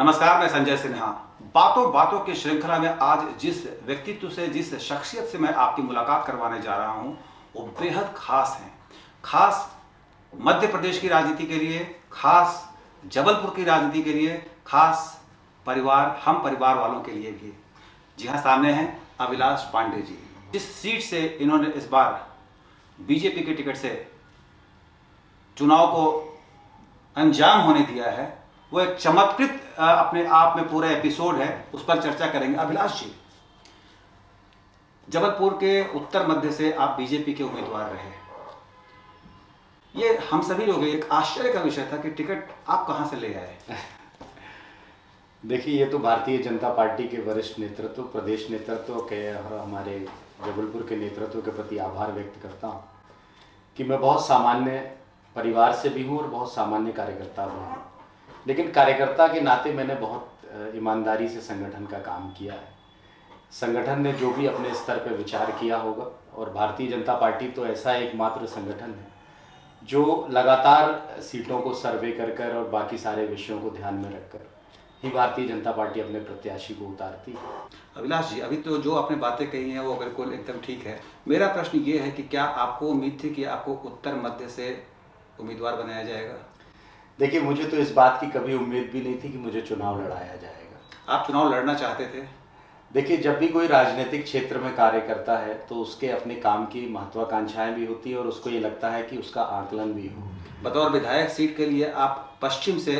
नमस्कार, मैं संजय सिन्हा। बातों बातों की श्रृंखला में आज जिस व्यक्तित्व से, जिस शख्सियत से मैं आपकी मुलाकात करवाने जा रहा हूं, वो बेहद खास हैं। खास मध्य प्रदेश की राजनीति के लिए, खास जबलपुर की राजनीति के लिए, खास हम परिवार वालों के लिए भी। जी हाँ, सामने हैं अभिलाष पांडे जी। जिस सीट से इन्होंने इस बार बीजेपी के टिकट से चुनाव को अंजाम होने दिया है, वो एक चमत्कृत अपने आप में पूरा एपिसोड है, उस पर चर्चा करेंगे। अभिलाष जी, जबलपुर के उत्तर मध्य से आप बीजेपी के उम्मीदवार रहे। ये हम सभी लोग एक आश्चर्य का विषय था कि टिकट आप कहां से ले आए। देखिए, ये तो भारतीय जनता पार्टी के वरिष्ठ नेतृत्व, प्रदेश नेतृत्व के और हमारे जबलपुर के नेतृत्व के प्रति आभार व्यक्त करता हूँ कि मैं बहुत सामान्य परिवार से भी हूँ और बहुत सामान्य कार्यकर्ता भी हूँ, लेकिन कार्यकर्ता के नाते मैंने बहुत ईमानदारी से संगठन का काम किया है। संगठन ने जो भी अपने स्तर पर विचार किया होगा, और भारतीय जनता पार्टी तो ऐसा एकमात्र संगठन है जो लगातार सीटों को सर्वे कर और बाकी सारे विषयों को ध्यान में रखकर ही भारतीय जनता पार्टी अपने प्रत्याशी को उतारती है। अभिलाष जी, अभी तो जो आपने बातें कही हैं वो बिल्कुल एकदम ठीक है। मेरा प्रश्न ये है कि क्या आपको उम्मीद थी कि आपको उत्तर मध्य से उम्मीदवार बनाया जाएगा? देखिए, मुझे तो इस बात की कभी उम्मीद भी नहीं थी कि मुझे चुनाव लड़ाया जाएगा। आप चुनाव लड़ना चाहते थे? देखिए, जब भी कोई राजनीतिक क्षेत्र में कार्य करता है तो उसके अपने काम की महत्वाकांक्षाएं भी होती है और उसको ये लगता है कि उसका आकलन भी हो। बतौर विधायक सीट के लिए आप पश्चिम से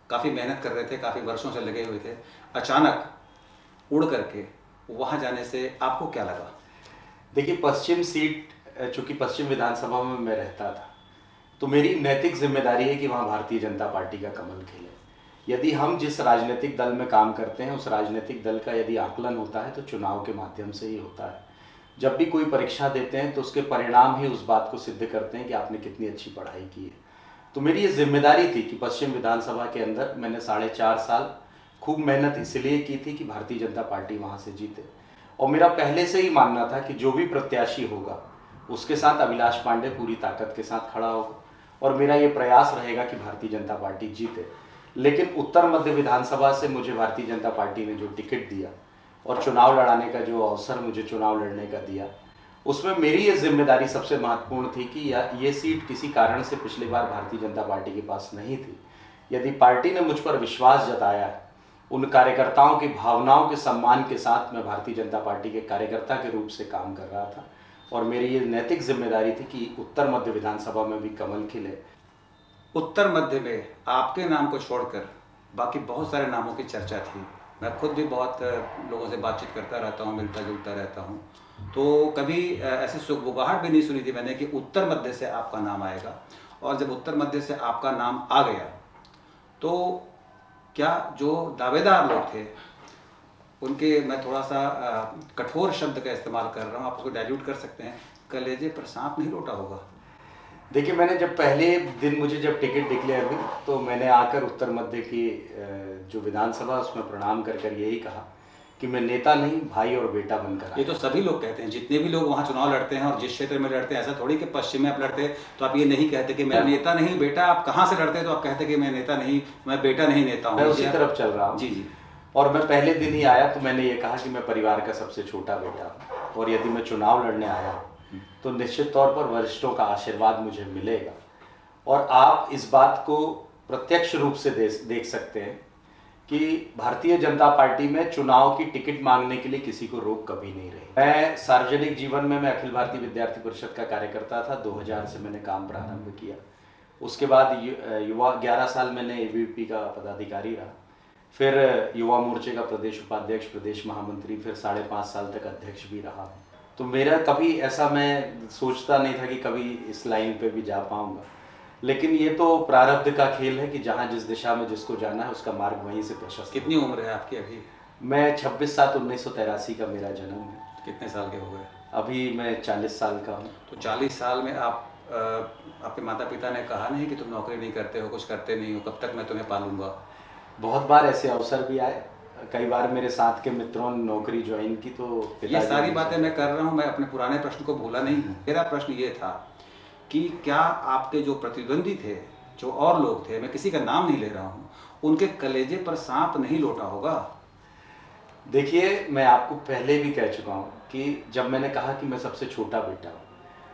काफ़ी मेहनत कर रहे थे, काफ़ी वर्षों से लगे हुए थे। अचानक उड़ करके वहाँ जाने से आपको क्या लगा? देखिए, पश्चिम सीट, चूँकि पश्चिम विधानसभा में मैं रहता था, तो मेरी नैतिक जिम्मेदारी है कि वहाँ भारतीय जनता पार्टी का कमल खिले। यदि हम जिस राजनीतिक दल में काम करते हैं उस राजनीतिक दल का यदि आकलन होता है तो चुनाव के माध्यम से ही होता है। जब भी कोई परीक्षा देते हैं तो उसके परिणाम ही उस बात को सिद्ध करते हैं कि आपने कितनी अच्छी पढ़ाई की है। तो मेरी ये जिम्मेदारी थी कि पश्चिम विधानसभा के अंदर मैंने 4.5 साल खूब मेहनत इसलिए की थी कि भारतीय जनता पार्टी वहाँ से जीते, और मेरा पहले से ही मानना था कि जो भी प्रत्याशी होगा उसके साथ अभिलाष पांडे पूरी ताकत के साथ खड़ा होगा, और मेरा ये प्रयास रहेगा कि भारतीय जनता पार्टी जीते। लेकिन उत्तर मध्य विधानसभा से मुझे भारतीय जनता पार्टी ने जो टिकट दिया और चुनाव लड़ाने का जो अवसर मुझे चुनाव लड़ने का दिया, उसमें मेरी ये जिम्मेदारी सबसे महत्वपूर्ण थी कि ये सीट किसी कारण से पिछली बार भारतीय जनता पार्टी के पास नहीं थी। यदि पार्टी ने मुझ पर विश्वास जताया है, उन कार्यकर्ताओं की भावनाओं के सम्मान के साथ मैं भारतीय जनता पार्टी के कार्यकर्ता के रूप से काम कर रहा था, और मेरी ये नैतिक जिम्मेदारी थी कि उत्तर मध्य विधानसभा में भी कमल खिले। उत्तर मध्य में आपके नाम को छोड़कर बाकी बहुत सारे नामों की चर्चा थी। मैं खुद भी बहुत लोगों से बातचीत करता रहता हूँ, मिलता जुलता रहता हूँ, तो कभी ऐसी सुगबुगाहट भी नहीं सुनी थी मैंने कि उत्तर मध्य से आपका नाम आएगा। और जब उत्तर मध्य से आपका नाम आ गया तो क्या जो दावेदार लोग थे उनके, मैं थोड़ा सा कठोर शब्द का इस्तेमाल कर रहा हूँ, आप उसको डाइल्यूट कर सकते हैं, कलेजे पर सांप नहीं लौटा होगा? देखिए, मैंने जब पहले दिन मुझे जब टिकट डिक्लेयर हुई तो मैंने आकर उत्तर मध्य की जो विधानसभा उसमें प्रणाम कर यही कहा कि मैं नेता नहीं, भाई और बेटा बनकर आया। ये तो सभी लोग कहते हैं, जितने भी लोग वहाँ चुनाव लड़ते हैं और जिस क्षेत्र में लड़ते हैं। ऐसा थोड़ी कि पश्चिम में आप लड़ते हैं तो आप ये नहीं कहते कि मैं नेता नहीं बेटा, आप कहाँ से लड़ते हैं तो आप कहते कि मैं नेता नहीं, मैं बेटा नहीं, नेता हूँ। मैं उसी तरफ चल रहा हूँ। जी जी। और मैं पहले दिन ही आया तो मैंने ये कहा कि मैं परिवार का सबसे छोटा बेटा हूँ, और यदि मैं चुनाव लड़ने आया तो निश्चित तौर पर वरिष्ठों का आशीर्वाद मुझे मिलेगा। और आप इस बात को प्रत्यक्ष रूप से देख सकते हैं कि भारतीय जनता पार्टी में चुनाव की टिकट मांगने के लिए किसी को रोक कभी नहीं रही। मैं सार्वजनिक जीवन में मैं अखिल भारतीय विद्यार्थी परिषद का कार्यकर्ता था। 2000 से मैंने काम प्रारंभ किया। उसके बाद युवा 11 साल मैंने एबीवीपी का पदाधिकारी रहा, फिर युवा मोर्चे का प्रदेश उपाध्यक्ष, प्रदेश महामंत्री, फिर 5.5 साल तक अध्यक्ष भी रहा। तो मेरा कभी ऐसा, मैं सोचता नहीं था कि कभी इस लाइन पे भी जा पाऊंगा, लेकिन ये तो प्रारब्ध का खेल है कि जहाँ जिस दिशा में जिसको जाना है उसका मार्ग वहीं से प्रशस्त। कितनी उम्र है आपकी अभी? मैं 26/7/1983 का मेरा जन्म है। कितने साल के हो गए? अभी मैं 40 साल का हूँ। तो 40 साल में आप आपके माता पिता ने कहा नहीं कि तुम नौकरी नहीं करते हो, कुछ करते नहीं हो, कब तक मैं तुम्हें पालूंगा? बहुत बार ऐसे अवसर भी आए, कई बार मेरे साथ के मित्रों ने नौकरी ज्वाइन की तो ये सारी बातें मैं कर रहा हूँ, मैं अपने पुराने प्रश्न को भूला नहीं हूँ। मेरा प्रश्न ये था कि क्या आपके जो प्रतिद्वंदी थे जो और लोग थे, मैं किसी का नाम नहीं ले रहा हूँ, उनके कलेजे पर सांप नहीं लौटा होगा? देखिए, मैं आपको पहले भी कह चुका हूँ कि जब मैंने कहा कि मैं सबसे छोटा बेटा हूँ,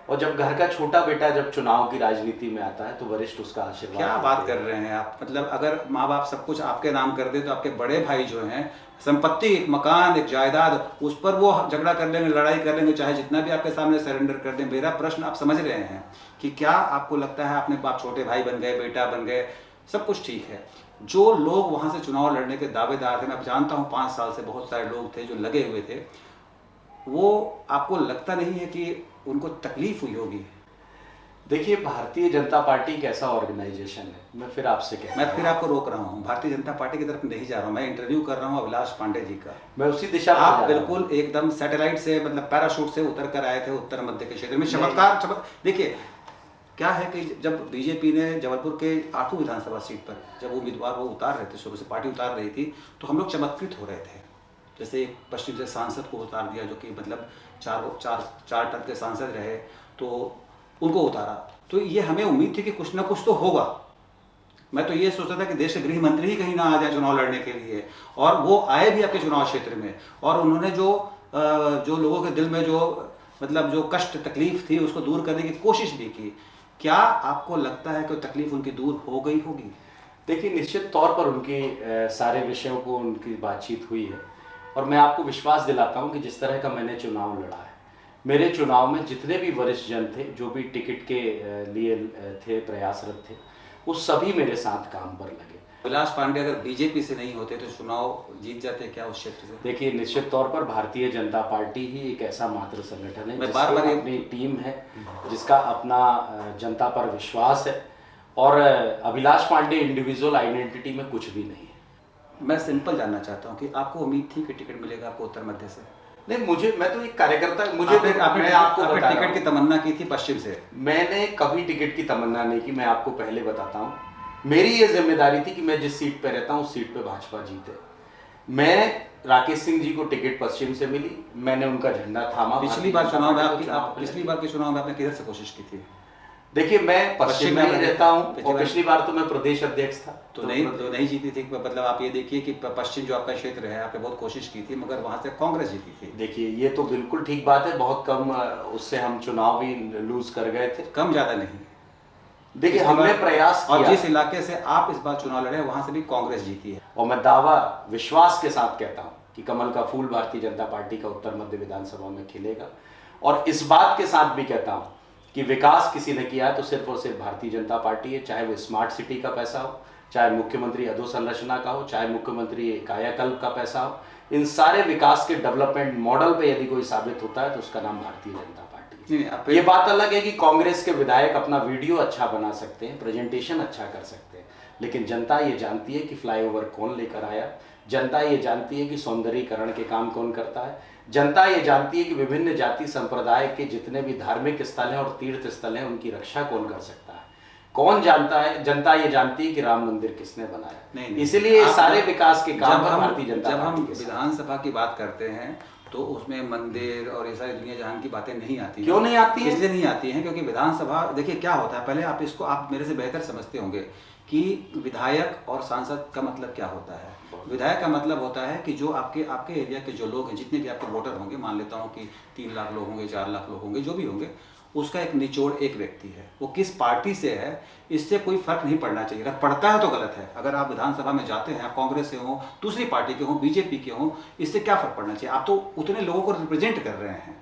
और जब घर का छोटा बेटा जब चुनाव की राजनीति में आता है तो वरिष्ठ उसका आशीर्वाद क्या देते बात हैं। कर रहे हैं आप? मतलब अगर माँ बाप सब कुछ आपके नाम कर दे तो आपके बड़े भाई जो हैं, संपत्ति, एक मकान, एक जायदाद, उस पर वो झगड़ा कर लेंगे, लड़ाई कर लेंगे, चाहे जितना भी आपके सामने सरेंडर कर दें। मेरा प्रश्न आप समझ रहे हैं कि क्या आपको लगता है अपने बाप छोटे भाई बन गए, बेटा बन गए, सब कुछ ठीक है? जो लोग वहां से चुनाव लड़ने के दावेदार थे, मैं जानता हूँ 5 साल से बहुत सारे लोग थे जो लगे हुए थे, वो आपको लगता नहीं है कि उनको तकलीफ हुई होगी? देखिए, भारतीय जनता पार्टी एक ऐसा ऑर्गेनाइजेशन है, मैं फिर आपसे कहता मैं हूँ, फिर आपको रोक रहा हूँ, भारतीय जनता पार्टी की तरफ नहीं जा रहा हूँ, मैं इंटरव्यू कर रहा हूँ अभिलाष पांडे जी का। मैं उसी दिशा में आप जा रहा हूँ। बिल्कुल एकदम सैटेलाइट से, मतलब पैराशूट से उतर कर आए थे उत्तर मध्य के क्षेत्र में। नहीं। देखिए क्या है कि जब बीजेपी ने जबलपुर के 8वीं विधानसभा सीट पर जब उम्मीदवार वो उतार रहे थे, शुरू से पार्टी उतार रही थी, तो हम लोग चमत्कृत हो रहे थे। जैसे एक पश्चिम से सांसद को उतार दिया जो कि मतलब चार टर्म के सांसद रहे, तो उनको उतारा, तो ये हमें उम्मीद थी कि कुछ ना कुछ तो होगा। मैं तो ये सोचता था कि देश के गृह मंत्री ही कहीं ना आ जाए चुनाव लड़ने के लिए, और वो आए भी आपके चुनाव क्षेत्र में, और उन्होंने जो लोगों के दिल में जो मतलब जो कष्ट तकलीफ थी उसको दूर करने की कोशिश भी की। क्या आपको लगता है कि तकलीफ उनकी दूर हो गई होगी? देखिए, निश्चित तौर पर उनके सारे विषयों को उनकी बातचीत हुई है, और मैं आपको विश्वास दिलाता हूं कि जिस तरह का मैंने चुनाव लड़ा है, मेरे चुनाव में जितने भी वरिष्ठ जन थे, जो भी टिकट के लिए थे, प्रयासरत थे, वो सभी मेरे साथ काम पर लगे। अभिलाष पांडे अगर बीजेपी से नहीं होते तो चुनाव जीत जाते क्या उस क्षेत्र से? देखिए, निश्चित तौर पर भारतीय जनता पार्टी ही एक ऐसा मात्र संगठन है मैं जिसकी बार-बार अपनी टीम है, जिसका अपना जनता पर विश्वास है, और अभिलाष पांडे इंडिविजुअल आइडेंटिटी में कुछ भी नहीं है। मैं सिंपल जानना चाहता हूँ कि आपको उम्मीद थी कि टिकट मिलेगा आपको उत्तर मध्य से? नहीं, मैं तो एक कार्यकर्ता, आपने मैं आपको बता रहा टिकट हूं। की तमन्ना की थी पश्चिम से? मैंने कभी टिकट की तमन्ना नहीं की, मैं आपको पहले बताता हूँ। मेरी ये जिम्मेदारी थी कि मैं जिस सीट पे रहता हूँ उस सीट पे भाजपा जीते। मैं राकेश सिंह जी को टिकट पश्चिम से मिली, मैंने उनका झंडा थामा। पिछली बार चुनाव में पिछली बार के चुनाव में आपने किधर से कोशिश की थी? देखिए, मैं पश्चिम में ही रहता हूँ, और पिछली बार तो मैं प्रदेश अध्यक्ष था, तो नहीं जीती थी। मतलब आप ये देखिए कि पश्चिम जो आपका क्षेत्र है, आपने बहुत कोशिश की थी, मगर वहां से कांग्रेस जीती थी। देखिए, ये तो बिल्कुल ठीक बात है, बहुत कम उससे हम चुनाव भी लूज कर गए थे। कम ज्यादा नहीं, देखिए, हमने प्रयास किया, और जिस इलाके से आप इस बार चुनाव लड़े वहां से भी कांग्रेस जीती है। और मैं दावा विश्वास के साथ कहता हूं कि कमल का फूल भारतीय जनता पार्टी का उत्तर मध्य विधानसभा में खिलेगा, और इस बात के साथ भी कहता हूं कि विकास किसी ने किया है तो सिर्फ और सिर्फ भारतीय जनता पार्टी है, चाहे वो स्मार्ट सिटी का पैसा हो, चाहे मुख्यमंत्री अधोसंरचना का हो, चाहे मुख्यमंत्री कायाकल्प का पैसा हो। इन सारे विकास के डेवलपमेंट मॉडल पे यदि कोई साबित होता है तो उसका नाम भारतीय जनता पार्टी है। ये बात अलग है कि कांग्रेस के विधायक अपना वीडियो अच्छा बना सकते हैं, प्रेजेंटेशन अच्छा कर सकते हैं, लेकिन जनता ये जानती है कि फ्लाईओवर कौन लेकर आया, जनता ये जानती है कि सौंदर्यीकरण के काम कौन करता है, जनता ये जानती है कि विभिन्न जाति संप्रदाय के जितने भी धार्मिक स्थल हैं और तीर्थ स्थल हैं उनकी रक्षा कौन कर सकता है, कौन जानता है। जनता ये जानती है कि राम मंदिर किसने बनाया। इसलिए सारे विकास के काम पर भारतीय जनता जब हम पार्टी विधानसभा की बात करते हैं तो उसमें मंदिर और ये सारी दुनिया जहान की बातें नहीं आती। क्यों नहीं आती है? इसलिए नहीं आती हैं क्योंकि विधानसभा, देखिए क्या होता है, पहले आप इसको आप मेरे से बेहतर समझते होंगे कि विधायक और सांसद का मतलब क्या होता है। विधायक का मतलब होता है कि जो आपके एरिया के जो लोग हैं, जितने भी आपके वोटर होंगे, मान लेता हूँ कि 3 लाख लोग होंगे, 4 लाख लोग होंगे, जो भी होंगे, उसका एक निचोड़ एक व्यक्ति है। वो किस पार्टी से है इससे कोई फर्क नहीं पड़ना चाहिए, अगर पड़ता है तो गलत है। अगर आप विधानसभा में जाते हैं, आप कांग्रेस से हो, दूसरी पार्टी के हो, बीजेपी के हो, इससे क्या फर्क पड़ना चाहिए? आप तो उतने लोगों को रिप्रेजेंट कर रहे हैं,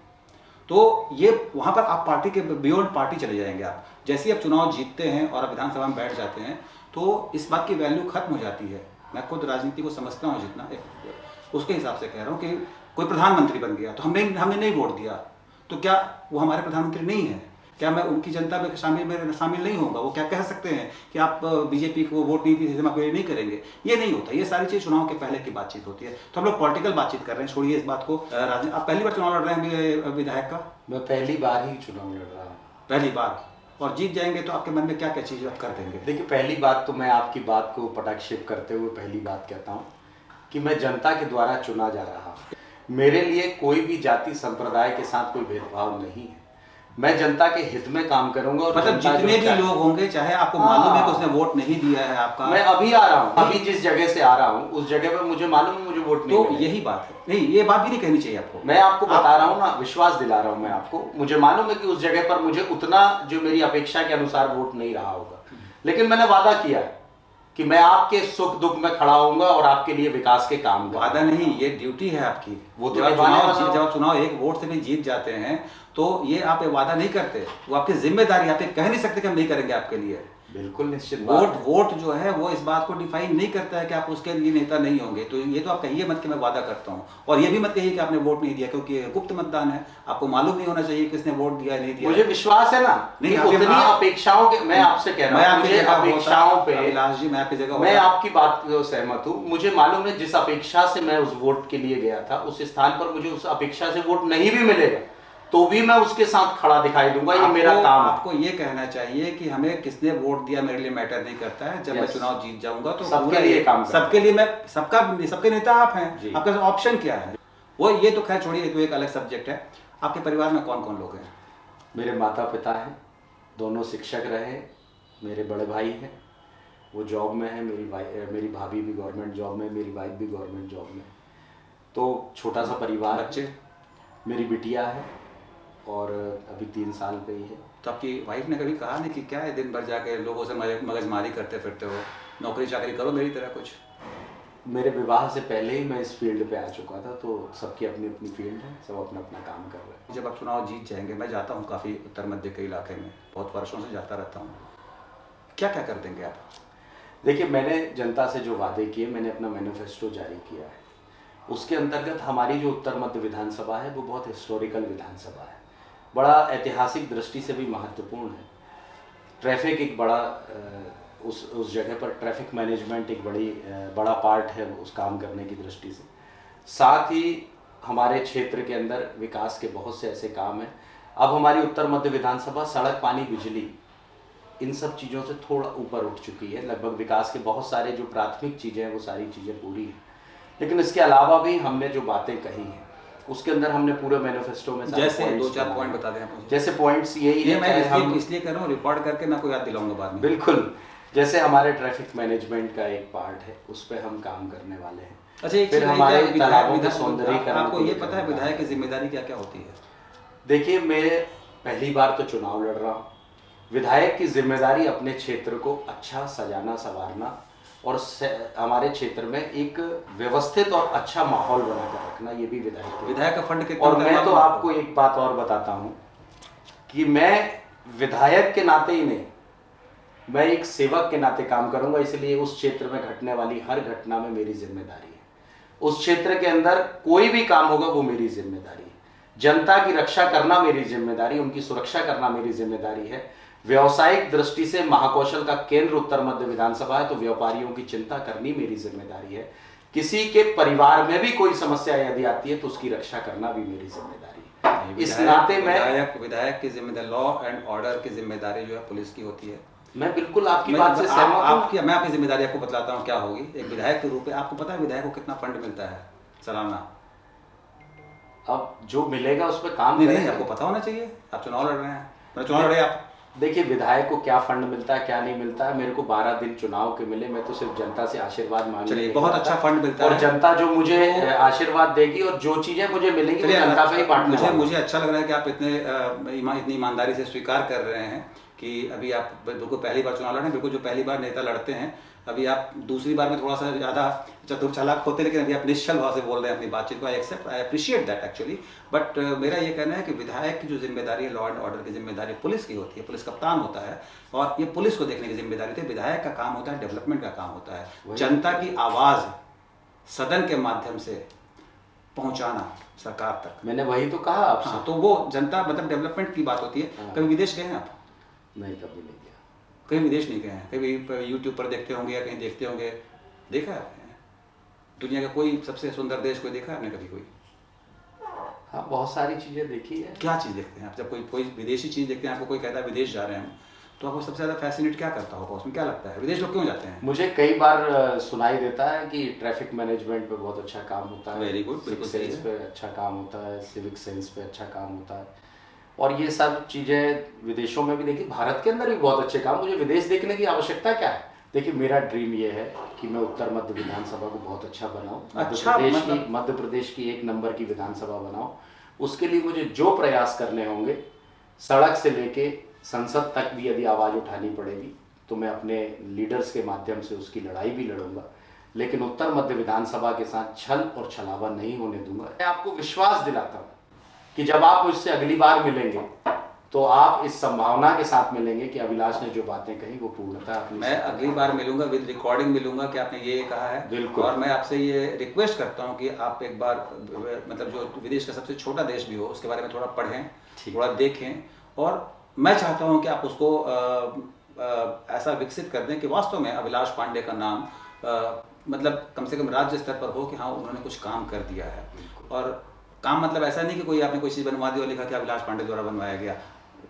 तो ये वहां पर आप पार्टी के बियॉन्ड पार्टी चले जाएंगे। आप जैसे ही आप चुनाव जीतते हैं और आप विधानसभा में बैठ जाते हैं तो इस बात की वैल्यू खत्म हो जाती है। मैं खुद राजनीति को समझता हूँ जितना, उसके हिसाब से कह रहा हूँ कि कोई प्रधानमंत्री बन गया तो हमने नहीं वोट दिया, तो क्या वो हमारे प्रधानमंत्री नहीं है? क्या मैं उनकी जनता में शामिल नहीं होगा? वो क्या कह सकते हैं कि आप बीजेपी को वोट नहीं दी, हम ये नहीं करेंगे? ये नहीं होता। ये सारी चीज चुनाव के पहले की बातचीत होती है। तो हम लोग पॉलिटिकल बातचीत कर रहे हैं, छोड़िए इस बात को। आप पहली बार चुनाव लड़ रहे हैं विधायक का? मैं पहली बार ही चुनाव लड़ रहा हूँ। पहली बार? और जीत जाएंगे तो आपके मन में क्या क्या चीज आप कर देंगे? देखिए, पहली बात तो मैं आपकी बात को पटाक्षेप करते हुए पहली बात कहता हूँ कि मैं जनता के द्वारा चुना जा रहा हूँ। मेरे लिए कोई भी जाति संप्रदाय के साथ कोई भेदभाव नहीं है। मैं जनता के हित में काम करूंगा। और मतलब जनता जितने जो भी लोग होंगे, चाहे आपको मालूम है कि उसने वोट नहीं दिया है आपका, मैं अभी आ रहा हूँ, अभी जिस जगह से आ रहा हूँ उस जगह पे मुझे मालूम है मुझे वोट नहीं तो मिलेगा। यही बात है। नहीं, ये बात भी नहीं कहनी चाहिए आपको। मैं आपको बता रहा हूँ ना, विश्वास दिला रहा हूँ मैं आपको, मुझे मालूम है कि उस जगह पर मुझे उतना जो मेरी अपेक्षा के अनुसार वोट नहीं रहा होगा, लेकिन मैंने वादा किया कि मैं आपके सुख दुख में खड़ा होऊंगा और आपके लिए विकास के काम करूंगा। वादा नहीं, ये ड्यूटी है आपकी। वो तो जब आप निभाने चुनाव वाला हूं। जब आप चुनाव एक वोट से भी जीत जाते हैं तो ये आप ये वादा नहीं करते, वो आपकी जिम्मेदारी। आप ये कह नहीं सकते कि हम नहीं करेंगे आपके लिए। बिल्कुल निश्चित बात वोट है। वोट जो है वो इस बात को डिफाइन नहीं करता है कि आप उसके लिए नेता नहीं होंगे। तो ये तो आप कहिए मत कि मैं वादा करता हूँ, और ये भी मत कहिए कि आपने वोट नहीं दिया, क्योंकि ये गुप्त मतदान है, आपको मालूम नहीं होना चाहिए किसने वोट दिया नहीं दिया। मुझे विश्वास है ना, नहीं, कि उतनी अपेक्षाओं के, मैं आपसे कह रहा हूँ, मुझे अपेक्षाओं पे, अभिलाष जी मैं आपकी जगह मैं होता। आपकी बात को सहमत हूँ। मुझे मालूम है जिस अपेक्षा से मैं उस वोट के लिए गया था, उस स्थान पर मुझे उस अपेक्षा से वोट नहीं भी मिलेगा तो भी मैं उसके साथ खड़ा दिखाई दूंगा। ये मेरा काम है। आपको ये कहना चाहिए कि हमें किसने वोट दिया मेरे लिए मैटर नहीं करता है। जब मैं चुनाव जीत जाऊंगा तो सबके लिए काम करूंगा। सबके लिए मैं सबके नेता आप हैं। जी। आपका ऑप्शन क्या है वो, ये तो खैर छोड़िए, तो एक अलग सब्जेक्ट है। आपके परिवार में कौन कौन लोग हैं? मेरे माता पिता हैं, दोनों शिक्षक रहे। मेरे बड़े भाई हैं, वो जॉब में है। मेरी भाभी भी गवर्नमेंट जॉब में, मेरी वाइफ भी गवर्नमेंट जॉब में। तो छोटा सा परिवार। बच्चे? मेरी बिटिया है और अभी 3 साल पे ही है। तो आपकी वाइफ ने कभी कहा नहीं कि क्या है दिन भर जाके लोगों से मगजमारी करते फिरते हो, नौकरी चाकरी करो मेरी तरह कुछ? मेरे विवाह से पहले ही मैं इस फील्ड पे आ चुका था, तो सबकी अपनी अपनी फील्ड है, सब अपना अपना काम कर रहे हैं। जब आप चुनाव जीत जाएंगे, मैं जाता हूँ काफ़ी उत्तर मध्य के इलाके में, बहुत वर्षों से जाता रहता हूँ, क्या क्या कर देंगे आप? देखिए, मैंने जनता से जो वादे किए, मैंने अपना मैनिफेस्टो जारी किया है। उसके अंतर्गत हमारी जो उत्तर मध्य विधानसभा है वो बहुत हिस्टोरिकल विधानसभा है, बड़ा ऐतिहासिक दृष्टि से भी महत्वपूर्ण है। ट्रैफिक एक बड़ा उस जगह पर ट्रैफिक मैनेजमेंट एक बड़ा पार्ट है उस काम करने की दृष्टि से। साथ ही हमारे क्षेत्र के अंदर विकास के बहुत से ऐसे काम हैं। अब हमारी उत्तर मध्य विधानसभा सड़क, पानी, बिजली, इन सब चीज़ों से थोड़ा ऊपर उठ चुकी है। लगभग विकास के बहुत सारे जो प्राथमिक चीज़ें हैं वो सारी चीज़ें पूरी हैं, लेकिन इसके अलावा भी हमने जो बातें कही हैं उसके अंदर हमने पूरे मैनिफेस्टो में जैसे 2-4 पॉइंट बता दें आप मुझे। जैसे पॉइंट्स यही है, मैं इसलिए कर रहा हूँ, रिकॉर्ड करके मैं आपको याद दिलाऊंगा बाद में। बिल्कुल। जैसे हमारे ट्रैफिक मैनेजमेंट का एक पार्ट है, उस पर हम काम करने वाले हैं। अच्छा, एक फिर चीज़ हमारे है, तालाबों के सौंदर्यीकरण। आपको ये पता है विधायक की जिम्मेदारी क्या क्या होती है? देखिए, मैं पहली बार तो चुनाव लड़ रहा हूँ। विधायक की जिम्मेदारी अपने क्षेत्र को अच्छा सजाना संवारना और हमारे क्षेत्र में एक व्यवस्थित और अच्छा माहौल बनाकर रखना, ये भी विधायक का फंड कितना? और मैं तो आपको एक बात और बताता हूँ कि मैं विधायक के नाते ही नहीं, मैं एक सेवक के नाते काम करूंगा। इसलिए उस क्षेत्र में घटने वाली हर घटना में मेरी जिम्मेदारी है। उस क्षेत्र के अंदर कोई भी काम होगा वो मेरी जिम्मेदारी है। जनता की रक्षा करना मेरी जिम्मेदारी, उनकी सुरक्षा करना मेरी जिम्मेदारी है। व्यावसायिक दृष्टि से महाकौशल का केंद्र उत्तर मध्य विधानसभा है, तो व्यापारियों की चिंता करनी मेरी जिम्मेदारी है। किसी के परिवार में भी कोई समस्या यदि आती है तो उसकी रक्षा करना भी मेरी जिम्मेदारी है। इस नाते मैं विधायक की जिम्मेदारी, लॉ एंड ऑर्डर की जिम्मेदारी जो है पुलिस की होती है। मैं बिल्कुल आपकी बात से सहमत हूं। मैं आपकी जिम्मेदारी आपको बतलाता हूँ क्या होगी एक विधायक के रूप में। आपको पता है विधायक को कितना फंड मिलता है सालाना? अब जो मिलेगा उस पर काम नहीं, आपको पता होना चाहिए, आप चुनाव लड़ रहे हैं, चुनाव लड़े आप। देखिए, विधायक को क्या फंड मिलता है क्या नहीं मिलता है, मेरे को 12 दिन चुनाव के मिले, मैं तो सिर्फ जनता से आशीर्वाद मांगने। चलिए, बहुत अच्छा फंड मिलता है और जनता जो मुझे आशीर्वाद देगी और जो चीजें मुझे मिलेंगी वो जनता पे ही बांटने। मुझे अच्छा लग रहा है कि आप इतनी ईमानदारी से स्वीकार कर रहे हैं कि अभी आप बिल्कुल पहली बार चुनाव लड़ रहे हैं। बिल्कुल जो पहली बार नेता लड़ते हैं, अभी आप दूसरी बार में थोड़ा सा ज़्यादा चतुर चालाक होते, लेकिन अभी आप निश्चल भाव से बोल रहे हैं अपनी बातचीत को। I appreciate that actually. But मेरा ये कहना है कि विधायक की जो जिम्मेदारी है, लॉ एंड ऑर्डर की जिम्मेदारी पुलिस की होती है, पुलिस कप्तान होता है, और ये पुलिस को देखने की जिम्मेदारी होती है। विधायक का काम होता है डेवलपमेंट का काम होता है, जनता की आवाज़ सदन के माध्यम से पहुँचाना सरकार तक। मैंने वही तो कहा आपसे। हाँ, तो वो जनता मतलब डेवलपमेंट की बात होती है। कभी विदेश गए हैं आप? नहीं, कभी नहीं गया। कहीं विदेश नहीं गए हैं? कभी यूट्यूब पर देखते होंगे या कहीं देखते होंगे, देखा है आपने दुनिया का कोई सबसे सुंदर देश कोई देखा है आपने कभी कोई? हाँ, बहुत सारी चीज़ें देखी है। क्या चीज़ देखते हैं आप जब कोई विदेशी चीज़ देखते हैं? आपको कोई कहता है विदेश जा रहे हैं, तो आपको सबसे ज़्यादा फैसिनेट क्या करता होगा, उसमें क्या लगता है विदेश लोग क्यों जाते हैं? मुझे कई बार सुनाई देता है कि ट्रैफिक मैनेजमेंट पे बहुत अच्छा काम होता है, वेरी गुड, बिल्कुल सेंस पे अच्छा काम होता है, सिविक सेंस पे अच्छा काम होता है, और ये सब चीज़ें विदेशों में भी देखी, भारत के अंदर भी बहुत अच्छे काम। मुझे विदेश देखने की आवश्यकता क्या है? देखिए, मेरा ड्रीम ये है कि मैं उत्तर मध्य विधानसभा को बहुत अच्छा बनाऊं, अच्छा, मध्य प्रदेश की 1 नंबर की विधानसभा बनाऊं। उसके लिए मुझे जो प्रयास करने होंगे, सड़क से लेके संसद तक भी यदि आवाज़ उठानी पड़ेगी तो मैं अपने लीडर्स के माध्यम से उसकी लड़ाई भी लड़ूंगा, लेकिन उत्तर मध्य विधानसभा के साथ छल और छलावा नहीं होने दूंगा। मैं आपको विश्वास दिलाता हूँ कि जब आप मुझसे अगली बार मिलेंगे तो आप इस संभावना के साथ मिलेंगे कि अभिलाष ने जो बातें कही वो पूर्णतः मैं अगली बार मिलूंगा, विद रिकॉर्डिंग मिलूंगा कि आपने ये कहा है। बिल्कुल। और मैं आपसे ये रिक्वेस्ट करता हूँ कि आप एक बार मतलब जो विदेश का सबसे छोटा देश भी हो उसके बारे में थोड़ा पढ़ें, थोड़ा देखें, और मैं चाहता हूँ कि आप उसको ऐसा विकसित कर दें कि वास्तव में अभिलाष पांडे का नाम मतलब कम से कम राज्य स्तर पर हो कि हाँ उन्होंने कुछ काम कर दिया है। और काम मतलब ऐसा नहीं कि कोई आपने कोई चीज़ बनवा दी और लिखा कि अभिलाष पांडे द्वारा बनवाया गया।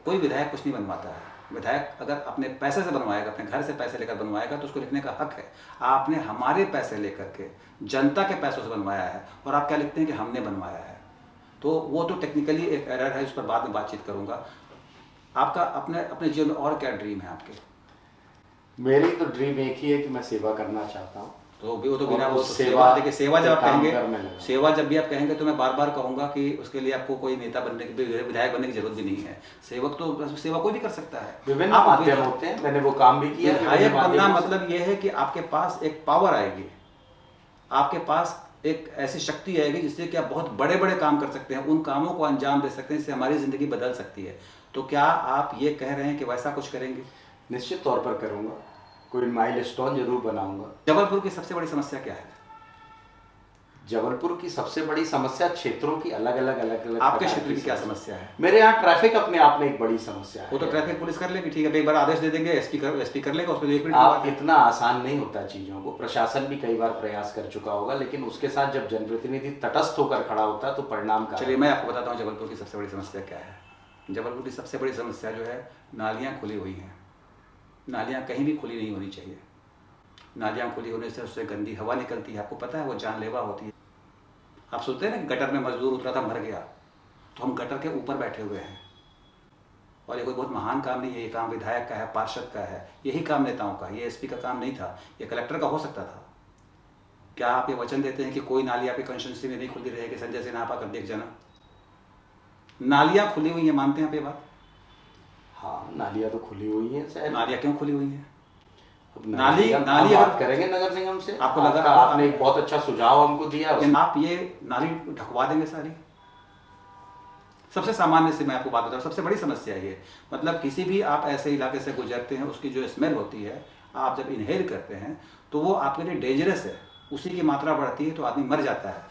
कोई विधायक कुछ नहीं बनवाता है। विधायक अगर अपने पैसे से बनवाएगा, अपने घर से पैसे लेकर बनवाएगा तो उसको लिखने का हक है। आपने हमारे पैसे लेकर के जनता के पैसों से बनवाया है और आप क्या लिखते हैं कि हमने बनवाया है, तो वो तो टेक्निकली एक एरर है, उस पर बाद में बातचीत करूंगा। आपका अपने अपने जीवन में और क्या ड्रीम है आपके? मेरी तो ड्रीम एक ही है कि मैं सेवा करना चाहता हूँ। तो भी वो तो बिना वो सेवा, देखिए सेवा जब आप कहेंगे, सेवा जब भी आप कहेंगे तो मैं बार बार कहूंगा कि उसके लिए आपको कोई नेता बनने की, विधायक बनने की जरूरत भी नहीं है। सेवक तो सेवा कोई भी कर सकता है, विभिन्न माध्यम होते हैं, मैंने वो काम भी किया। विधायक बनना मतलब ये है कि आपके पास एक पावर आएगी, आपके पास एक ऐसी शक्ति आएगी जिससे कि आप बहुत बड़े बड़े काम कर सकते हैं, उन कामों को अंजाम दे सकते हैं जिससे हमारी जिंदगी बदल सकती है। तो क्या आप ये कह रहे हैं कि वैसा कुछ करेंगे? निश्चित तौर पर करूंगा, कोई माइलस्टोन जरूर बनाऊंगा। जबलपुर की सबसे बड़ी समस्या क्या है? जबलपुर की सबसे बड़ी समस्या क्षेत्रों की अलग अलग आपके क्षेत्र की क्या समस्या है? मेरे यहाँ ट्रैफिक अपने आप में एक बड़ी समस्या है। वो तो ट्रैफिक पुलिस कर लेगी, ठीक है, एक बार आदेश दे देंगे, एसपी कर लेगा, उसमें 1 मिनट। आप इतना आसान नहीं होता चीजों को, प्रशासन भी कई बार प्रयास कर चुका होगा, लेकिन उसके साथ जब जनप्रतिनिधि तटस्थ होकर खड़ा होता है तो परिणाम का। चलिए मैं आपको बताता हूँ जबलपुर की सबसे बड़ी समस्या क्या है। जबलपुर की सबसे बड़ी समस्या जो है, नालियाँ खुली हुई हैं। नालियाँ कहीं भी खुली नहीं होनी चाहिए। नालियाँ खुली होने से उससे गंदी हवा निकलती है, आपको पता है वो जानलेवा होती है। आप सोचते हैं ना गटर में मजदूर उतरा था मर गया, तो हम गटर के ऊपर बैठे हुए हैं। और ये कोई बहुत महान काम नहीं है, ये काम विधायक का है, पार्षद का है, यही काम नेताओं का। ये एसपी का काम नहीं था, ये कलेक्टर का हो सकता था। क्या आप ये वचन देते हैं कि कोई नाली आपकी कंस्टिट्यूंसी में नहीं खुलती रहेगी? संजय सिन्हा आप आकर देख जाना, नालियाँ खुली हुई हैं, मानते हैं आप ये बात? हाँ, नालियाँ तो खुली हुई हैं। नालियाँ क्यों खुली हुई हैं? नाली बात करेंगे नगर निगम से। आपको लगा आपने एक बहुत अच्छा सुझाव हमको दिया, आप ये नाली ढकवा देंगे सारी? सबसे सामान्य से मैं आपको बात बता रहा हूँ, सबसे बड़ी समस्या ये, मतलब किसी भी आप ऐसे इलाके से गुजरते हैं, उसकी जो स्मेल होती है, आप जब इनहेल करते हैं तो वो आपके लिए डेंजरस है। उसी की मात्रा बढ़ती है तो आदमी मर जाता है।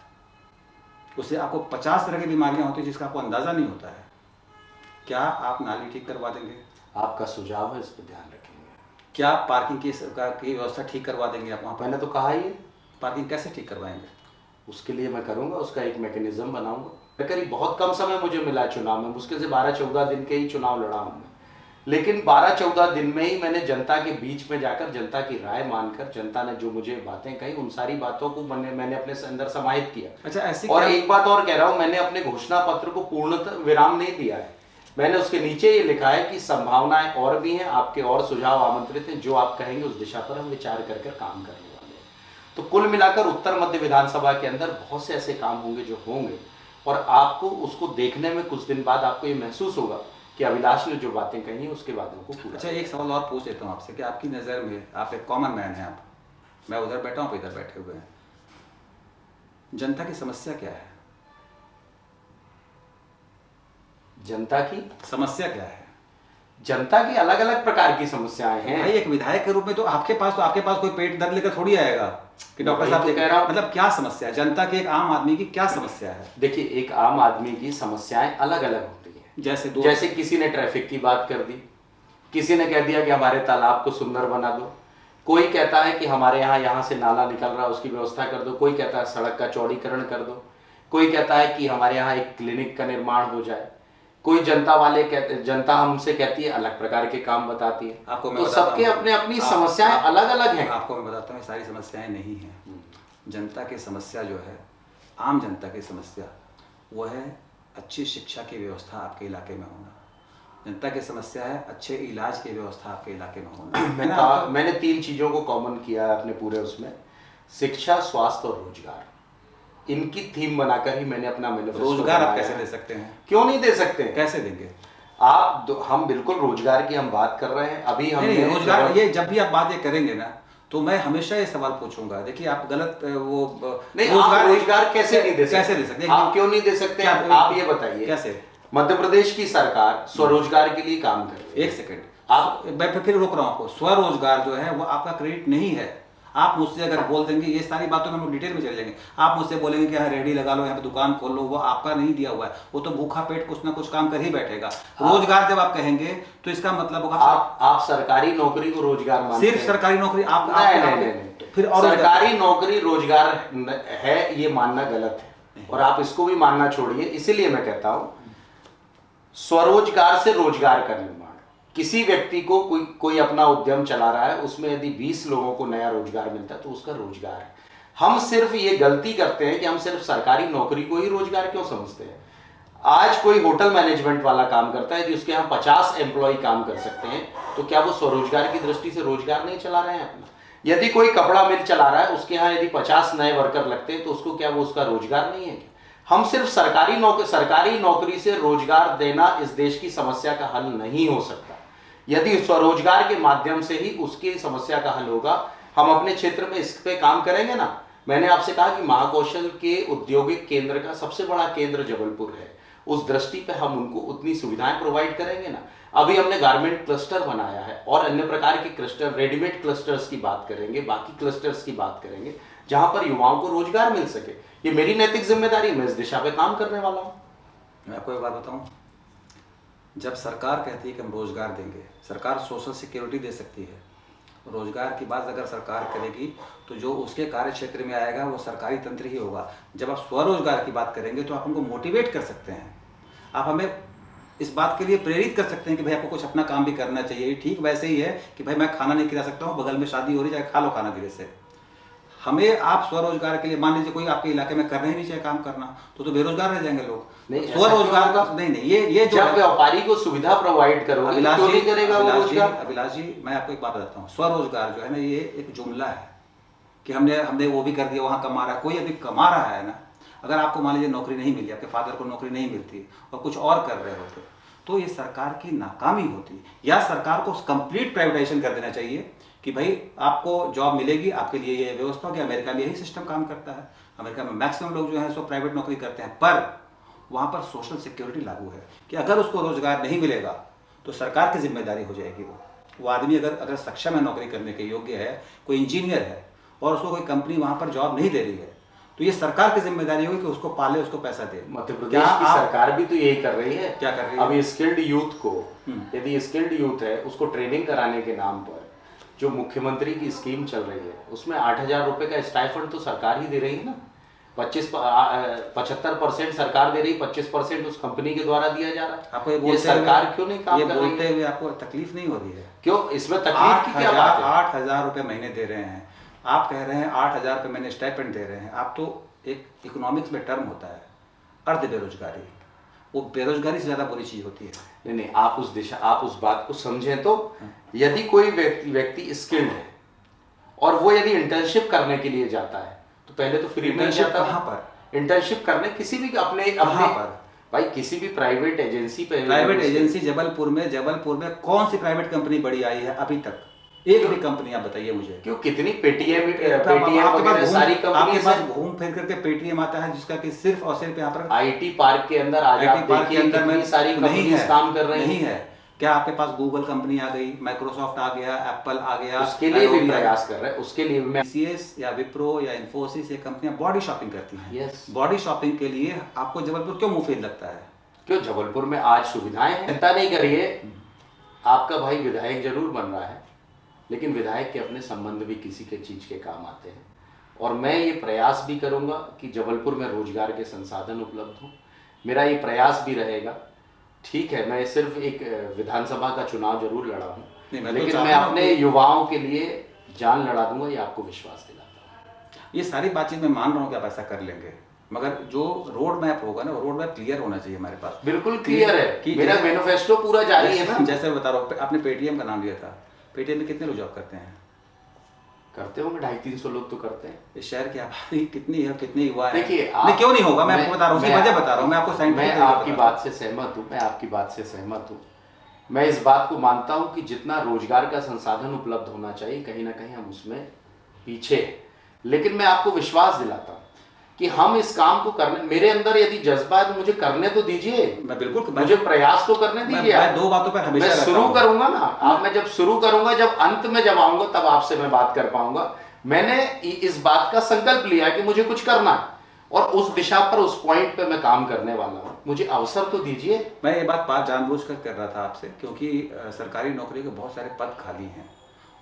उससे आपको 50 तरह की बीमारियां होती हैं जिसका आपको अंदाजा नहीं होता है। क्या आप नाली ठीक करवा देंगे? आपका सुझाव है, इस पर ध्यान रखेंगे। क्या पार्किंग की व्यवस्था ठीक करवा देंगे आप वहाँ पर? मैंने तो कहा ही है। पार्किंग कैसे ठीक करवाएंगे? उसके लिए मैं करूँगा, उसका एक मैकेनिज्म बनाऊंगा। करीब बहुत कम समय मुझे मिला चुनाव में, मुश्किल से 12-14 दिन के ही चुनाव लड़ा हूँ मैं, लेकिन 12-14 दिन में ही मैंने जनता के बीच में जाकर जनता की राय मानकर, जनता ने जो मुझे बातें कही उन सारी बातों को मैंने अपने अंदर समाहित किया। अच्छा, ऐसी और एक बात और कह रहा हूँ, मैंने अपने घोषणा पत्र को पूर्णतः विराम नहीं दिया है। मैंने उसके नीचे ये लिखा है कि संभावनाएं और भी हैं, आपके और सुझाव आमंत्रित हैं, जो आप कहेंगे उस दिशा पर हम विचार कर काम करने वाले हैं। तो कुल मिलाकर उत्तर मध्य विधानसभा के अंदर बहुत से ऐसे काम होंगे जो होंगे, और आपको उसको देखने में कुछ दिन बाद आपको ये महसूस होगा कि अभिलाष ने जो बातें कही हैं उसके वादों को पूरा। अच्छा, एक सवाल और पूछ लेता हूँ आपसे कि आपकी नज़र में, आप एक कॉमन मैन हैं, आप, मैं उधर बैठा हूँ, आप इधर बैठे हुए हैं, जनता की समस्या क्या है? जनता की समस्या क्या है? जनता की अलग अलग प्रकार की समस्याएं हैं भाई। एक विधायक के रूप में तो आपके पास कोई पेट दर्द लेकर थोड़ी आएगा कि डॉक्टर साहब कह रहा हूं, मतलब क्या समस्या है जनता के, एक आम आदमी की क्या समस्या है? देखिए, एक आम आदमी की समस्याएं अलग अलग होती हैं। जैसे किसी ने ट्रैफिक की बात कर दी, किसी ने कह दिया कि हमारे तालाब को सुंदर बना दो, कोई कहता है कि हमारे यहाँ से नाला निकल रहा है उसकी व्यवस्था कर दो, कोई कहता है सड़क का चौड़ीकरण कर दो, कोई कहता है कि हमारे यहाँ एक क्लिनिक का निर्माण हो जाए, कोई जनता हमसे कहती है, अलग प्रकार के काम बताती है। आपको तो सबके अपने अपनी समस्याएं अलग अलग हैं। आपको मैं बताता हूँ, सारी समस्याएं नहीं हैं। जनता की समस्या जो है, आम जनता की समस्या, वो है अच्छी शिक्षा की व्यवस्था आपके इलाके में होना, जनता की समस्या है अच्छे इलाज की व्यवस्था आपके इलाके में होना। मैंने 3 चीजों को कॉमन किया है अपने पूरे उसमें, शिक्षा, स्वास्थ्य और रोजगार। इनकी थीम बनाकर ही मैंने अपना मैनिफेस्टो रोजगार आप बनाया कैसे है। दे सकते हैं? क्यों नहीं दे सकते? कैसे देंगे हम बिल्कुल रोजगार की हम बात कर रहे हैं। अभी हमने नहीं, रोजगार, ये जब भी आप बातें करेंगे ना तो मैं हमेशा ये सवाल पूछूंगा, देखिए आप गलत वो नहीं, रोजगार कैसे नहीं दे सकते? कैसे दे सकते? आप क्यों नहीं दे सकते? आप ये बताइए कैसे? मध्य प्रदेश की सरकार स्वरोजगार के लिए काम कर रही है। एक सेकंड, आप, मैं फिर रोक रहा हूं आपको। स्वरोजगार जो है वो आपका क्रेडिट नहीं है। आप मुझसे अगर बोल देंगे, ये सारी बातों में हम डिटेल में चले जाएंगे, आप मुझसे बोलेंगे कि यहाँ रेहड़ी लगा लो, यहाँ पे दुकान खोल लो, वो आपका नहीं दिया हुआ है। वो तो भूखा पेट कुछ ना कुछ काम कर ही बैठेगा। रोजगार जब आप कहेंगे तो इसका मतलब होगा आप सरकारी नौकरी को रोजगार मानते हैं? सिर्फ सरकारी नौकरी? आप नहीं, फिर और सरकारी नौकरी रोजगार है ये मानना गलत है, और आप इसको भी मानना छोड़िए। इसीलिए मैं कहता हूं स्वरोजगार से रोजगार का निर्माण। किसी व्यक्ति को कोई अपना उद्यम चला रहा है, उसमें यदि 20 लोगों को नया रोजगार मिलता है तो उसका रोजगार है। हम सिर्फ ये गलती करते हैं कि हम सिर्फ सरकारी नौकरी को ही रोजगार क्यों समझते हैं। आज कोई होटल मैनेजमेंट वाला काम करता है जिसके यहाँ 50 एम्प्लॉय काम कर सकते हैं, तो क्या वो स्वरोजगार की दृष्टि से रोजगार नहीं चला रहे हैं अपना? यदि कोई कपड़ा मिल चला रहा है, उसके यहाँ यदि 50 नए वर्कर लगते हैं, तो उसको क्या वो उसका रोजगार नहीं है क्या? हम सिर्फ सरकारी नौकरी से रोजगार देना इस देश की समस्या का हल नहीं हो सकता। यदि स्वरोजगार के माध्यम से ही उसकी समस्या का हल होगा, हम अपने क्षेत्र में इस पे काम करेंगे ना। मैंने आपसे कहा कि महाकौशल के औद्योगिक केंद्र का सबसे बड़ा केंद्र जबलपुर है। उस दृष्टि पे हम उनको उतनी सुविधाएं प्रोवाइड करेंगे ना। अभी हमने गारमेंट क्लस्टर बनाया है और अन्य प्रकार के क्लस्टर, रेडीमेड क्लस्टर्स की बात करेंगे, बाकी क्लस्टर्स की बात करेंगे, जहां पर युवाओं को रोजगार मिल सके। ये मेरी नैतिक जिम्मेदारी, मैं इस दिशा पे काम करने वाला हूं। मैं आपको एक बात बताऊं, जब सरकार कहती है कि हम रोजगार देंगे, सरकार सोशल सिक्योरिटी दे सकती है। रोजगार की बात अगर सरकार करेगी तो जो उसके कार्य क्षेत्र में आएगा वो सरकारी तंत्र ही होगा। जब आप स्वरोजगार की बात करेंगे तो आप हमको मोटिवेट कर सकते हैं, आप हमें इस बात के लिए प्रेरित कर सकते हैं कि भाई आपको कुछ अपना काम भी करना चाहिए। ठीक वैसे ही है कि भाई मैं खाना नहीं खिला सकता हूँ, बगल में शादी हो रही है, खा लो खाना धीरे से। हमें आप स्वरोजगार के लिए, मान लीजिए कोई आपके इलाके में करना ही नहीं चाहिए काम करना, तो बेरोजगार रह जाएंगे लोग। स्वरोजगार का नहीं, ये जो जब व्यापारी को सुविधा प्रोवाइड करोगे तो क्यों नहीं करेगा वो रोजगार? अभिलाष जी, मैं आपको एक बात बताता हूँ, स्वरोजगार जो है ना, ये एक जुमला है कि हमने वो भी कर दिया, वहां कमा रहा है। कोई अभी कमा रहा है ना, अगर आपको मान लीजिए नौकरी नहीं मिली, आपके फादर को नौकरी नहीं मिलती और कुछ और कर रहे होते, तो ये सरकार की नाकामी होती। या सरकार को कंप्लीट प्राइवेटाइजेशन कर देना चाहिए कि भाई आपको जॉब मिलेगी, आपके लिए ये व्यवस्था होगी। अमेरिका में यही सिस्टम काम करता है। अमेरिका में मैक्सिमम लोग जो है सो प्राइवेट नौकरी करते हैं, पर वहाँ पर सोशल सिक्योरिटी लागू है कि अगर उसको रोजगार नहीं मिलेगा तो सरकार की जिम्मेदारी हो जाएगी। वो आदमी अगर सक्षम है नौकरी करने के योग्य है, कोई इंजीनियर है और उसको कोई कंपनी वहाँ पर जॉब नहीं दे रही है, तो ये सरकार की जिम्मेदारी होगी कि उसको पाले, उसको पैसा दे। मध्य प्रदेश की सरकार भी तो यही कर रही है। क्या कर रही है? अभी स्किल्ड यूथ को, यदि स्किल्ड यूथ है, उसको ट्रेनिंग कराने के नाम पर जो मुख्यमंत्री की स्कीम चल रही है, उसमें 8,000 रुपए का स्टाइफंड तो सरकार ही दे रही है ना। 75% सरकार दे रही, 25% उस कंपनी के द्वारा दिया जा रहा है। आपको ये सरकार क्यों नहीं काम कर रही है? ये बोलते हुए आपको तकलीफ नहीं हो रही है? क्यों इसमें तकलीफ की क्या बात है? 8,000 रुपए महीने दे रहे हैं, आप कह रहे हैं 8,000 रुपए महीने स्टाइपेंड दे रहे हैं। आप तो एक इकोनॉमिक्स में टर्म होता है अर्ध बेरोजगारी, वो बेरोजगारी से ज्यादा बुरी चीज होती है। नहीं, आप उस बात को समझें तो यदि कोई व्यक्ति स्किल्ड है और वो यदि इंटर्नशिप करने के लिए जाता है, तो पहले तो फ्री में जाता। कहाँ पर इंटर्नशिप करने? किसी भी अपने पर भाई किसी भी प्राइवेट एजेंसी पे। प्राइवेट एजेंसी जबलपुर में कौन सी प्राइवेट कंपनी बड़ी आई है अभी तक? एक भी कंपनी आप बताइए मुझे। क्यों, कितनी पेटीएम सारी कंपनी पास घूम फिर करके पेटीएम आता है, जिसका कि सिर्फ और सिर्फ यहाँ पर आईटी पार्क के अंदर कितनी सारी कंपनीज काम कर रही नहीं है। क्या आपके पास गूगल कंपनी आ गई, माइक्रोसॉफ्ट आ गया, एप्पल आ गया? उसके लिए भी प्रयास कर रहे हैं। उसके लिए मैं TCS या विप्रो या इन्फोसिस, ये कंपनियां बॉडी शॉपिंग करती हैं। यस, बॉडी शॉपिंग के लिए आपको जबलपुर क्यों मुफीद लगता है? क्यों, जबलपुर में आज सुविधाएं हैं। चिंता नहीं करिए, आपका भाई विधायक जरूर बन रहा है, लेकिन विधायक के अपने संबंध भी किसी के चीज के काम आते हैं। और मैं ये प्रयास भी करूंगा कि जबलपुर में रोजगार के संसाधन उपलब्ध हों। मेरा ये प्रयास भी रहेगा। ठीक है, मैं सिर्फ एक विधानसभा का चुनाव जरूर लड़ा हूँ, लेकिन मैं अपने युवाओं के लिए जान लड़ा दूंगा, ये आपको विश्वास दिलाता हूँ। ये सारी बातचीत मैं मान रहा हूँ कि आप ऐसा कर लेंगे, मगर जो रोड मैप होगा ना, रोड मैप क्लियर होना चाहिए हमारे पास। बिल्कुल क्लियर है कि मेरा मैनिफेस्टो पूरा जारी है ना। जैसे बता रहा हूँ, आपने पेटीएम का नाम लिया था, पेटीएम में कितने लोग जॉब करते हैं? करते होंगे 250-300 लोग तो करते हैं। इस शहर की आबादी कितनी है, कितनी युवा है? देखिए नहीं, क्यों नहीं होगा, मैं आपको बता रहा हूँ, उसकी वजह बता रहा हूँ मैं आपको, मैं आपकी बात से सहमत हूँ, मैं आपकी बात से सहमत हूँ। मैं इस बात को मानता हूँ कि जितना रोजगार का संसाधन उपलब्ध होना चाहिए कहीं ना कहीं हम उसमें पीछे हैं। लेकिन मैं आपको विश्वास दिलाता हूँ कि हम इस काम को करने, मेरे अंदर यदि जज्बा है तो मुझे करने तो दीजिए। मैं बिल्कुल, मुझे प्रयास तो करने दीजिए। मैं दो बातों पर हमेशा मैं शुरू करूंगा ना, आप, मैं जब शुरू करूंगा, जब अंत में जब आऊंगा तब आपसे मैं बात कर पाऊंगा। मैंने इस बात का संकल्प लिया कि मुझे कुछ करना है और उस दिशा पर, उस पॉइंट पे मैं काम करने वाला हूँ। मुझे अवसर तो दीजिए। मैं ये बात जानबूझकर कर रहा था आपसे, क्योंकि सरकारी नौकरी के बहुत सारे पद खाली हैं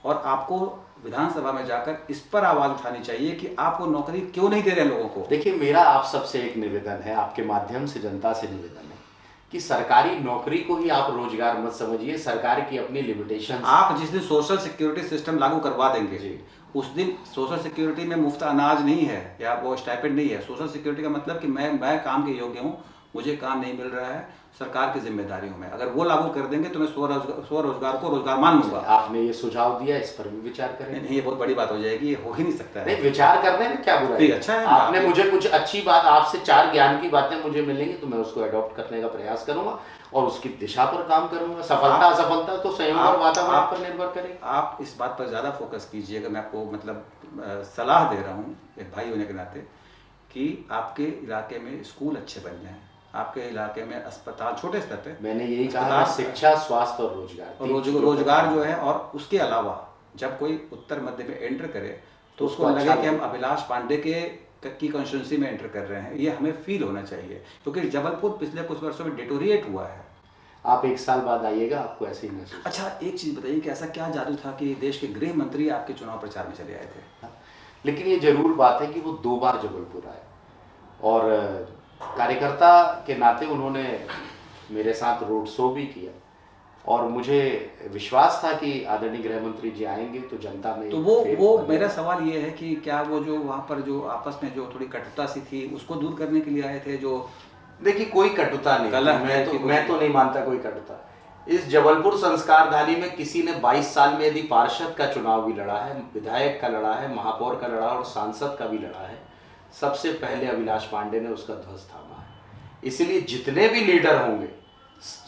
और आपको विधानसभा में जाकर इस पर आवाज उठानी चाहिए कि आप वो नौकरी क्यों नहीं दे रहे हैं लोगों को। देखिए, मेरा आप सबसे एक निवेदन है, आपके माध्यम से जनता से निवेदन है कि सरकारी नौकरी को ही आप रोजगार मत समझिए। सरकार की अपनी लिमिटेशन। आप जिस दिन सोशल सिक्योरिटी सिस्टम लागू करवा देंगे जी, उस दिन सोशल सिक्योरिटी में मुफ्त अनाज नहीं है या वो स्टाइपेंड नहीं है। सोशल सिक्योरिटी का मतलब कि मैं काम के योग्य हूँ, मुझे काम नहीं मिल रहा है, सरकार की जिम्मेदारी हूँ मैं। अगर वो लागू कर देंगे तो मैं स्वरोजगार को रोजगार मान लूंगा। आपने ये सुझाव दिया, इस पर भी विचार करें। नहीं, ये बहुत बड़ी बात हो जाएगी, ये हो ही नहीं सकता है। नहीं, विचार करने में क्या बुराई है? अच्छा है, आपने मुझे कुछ अच्छी बात, आपसे 4 ज्ञान की बातें मुझे मिलेंगी तो मैं उसको अडॉप्ट करने का प्रयास करूंगा और उसकी दिशा पर काम करूंगा। सफलता असफलता तो संयोग और वातावरण पर निर्भर करेगी। आप इस बात पर ज्यादा फोकस कीजिएगा, मैं आपको मतलब सलाह दे रहा हूँ एक भाई होने के नाते, कि आपके इलाके में स्कूल अच्छे बन जाएं, आपके इलाके में अस्पताल छोटे स्तर पे, मैंने यही कहा, शिक्षा, स्वास्थ्य और रोजगार, रोजगार जो है। और उसके अलावा जब कोई उत्तर मध्य में एंटर करे तो उसको लगे कि हम अभिलाष पांडे की कॉन्स्टिट्यूंसी में एंटर कर रहे हैं, ये हमें फील होना चाहिए। क्योंकि जबलपुर पिछले कुछ वर्षों में डिटोरिएट हुआ है। आप 1 साल बाद आइएगा, आपको ऐसे ही महसूस। अच्छा, एक चीज बताइए कि ऐसा क्या जादू था कि देश के गृह मंत्री आपके चुनाव प्रचार में चले आए थे? लेकिन ये जरूर बात है कि वो 2 बार जबलपुर आए और कार्यकर्ता के नाते उन्होंने मेरे साथ रोड शो भी किया और मुझे विश्वास था कि आदरणीय गृह मंत्री जी आएंगे तो जनता में। तो वो मेरा सवाल ये है कि क्या वो जो वहाँ पर जो आपस में जो थोड़ी कटुता सी थी उसको दूर करने के लिए आए थे? जो देखिए, कोई कटुता नहीं, मैं तो नहीं मानता कोई कटुता। इस जबलपुर संस्कारधानी में किसी ने 22 साल में यदि पार्षद का चुनाव भी लड़ा है, विधायक का लड़ा है, महापौर का लड़ा और सांसद का भी लड़ा है, सबसे पहले अभिलाष पांडे ने उसका ध्वज थामा है। इसलिए जितने भी लीडर होंगे,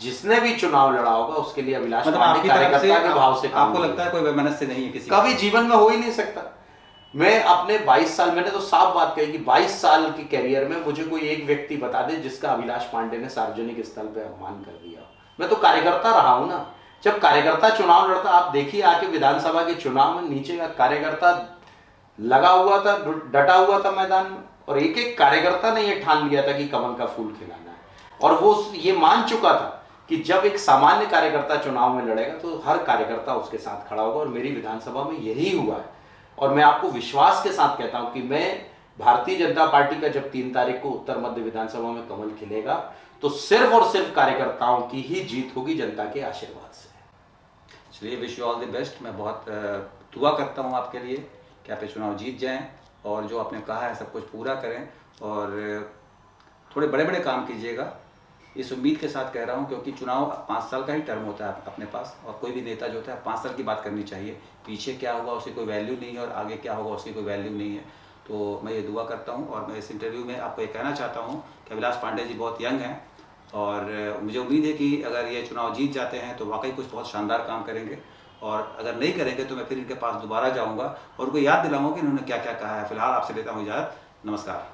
जिसने भी चुनाव लड़ा होगा, उसके लिए अभिलाष पांडे कार्यकर्ता के भाव से। आपको लगता है कोई वैमनस्य नहीं है किसी? कभी जीवन में हो ही नहीं सकता। मैं अपने 22 साल, मैंने तो साफ बात कही कि 22 साल के कैरियर में मुझे कोई एक व्यक्ति बता दे जिसका अभिलाष पांडे ने सार्वजनिक स्थल पे अपमान कर दिया। मैं तो कार्यकर्ता रहा हूं ना। जब कार्यकर्ता चुनाव लड़ता, आप देखिए आके विधानसभा के चुनाव में नीचे का कार्यकर्ता लगा हुआ था, डटा हुआ था मैदान में, और एक एक कार्यकर्ता ने यह ठान लिया था कि कमल का फूल खिलाना है। और वो ये मान चुका था कि जब एक सामान्य कार्यकर्ता चुनाव में लड़ेगा तो हर कार्यकर्ता उसके साथ खड़ा होगा, और मेरी विधानसभा में यही हुआ है। और मैं आपको विश्वास के साथ कहता हूं कि मैं भारतीय जनता पार्टी का जब 3 तारीख को उत्तर मध्य विधानसभा में कमल खिलेगा तो सिर्फ और सिर्फ कार्यकर्ताओं की ही जीत होगी, जनता के आशीर्वाद से। चलिए, wish you all the best. मैं बहुत दुआ करता हूं आपके लिए कि आप ये चुनाव जीत जाएं और जो आपने कहा है सब कुछ पूरा करें और थोड़े बड़े बड़े काम कीजिएगा। इस उम्मीद के साथ कह रहा हूं क्योंकि चुनाव 5 साल का ही टर्म होता है अपने पास, और कोई भी नेता जो होता है 5 साल की बात करनी चाहिए। पीछे क्या हुआ उसकी कोई वैल्यू नहीं है और आगे क्या होगा उसकी कोई वैल्यू नहीं है। तो मैं ये दुआ करता हूं और मैं इस इंटरव्यू में आपको ये कहना चाहता हूं कि अभिलाष पांडे जी बहुत यंग हैं और मुझे उम्मीद है कि अगर ये चुनाव जीत जाते हैं तो वाकई कुछ बहुत शानदार काम करेंगे, और अगर नहीं करेंगे तो मैं फिर इनके पास दोबारा जाऊँगा और उनको याद दिलाऊँगा कि इन्होंने क्या क्या कहा है। फिलहाल आपसे लेता हूँ इजाज़त। नमस्कार।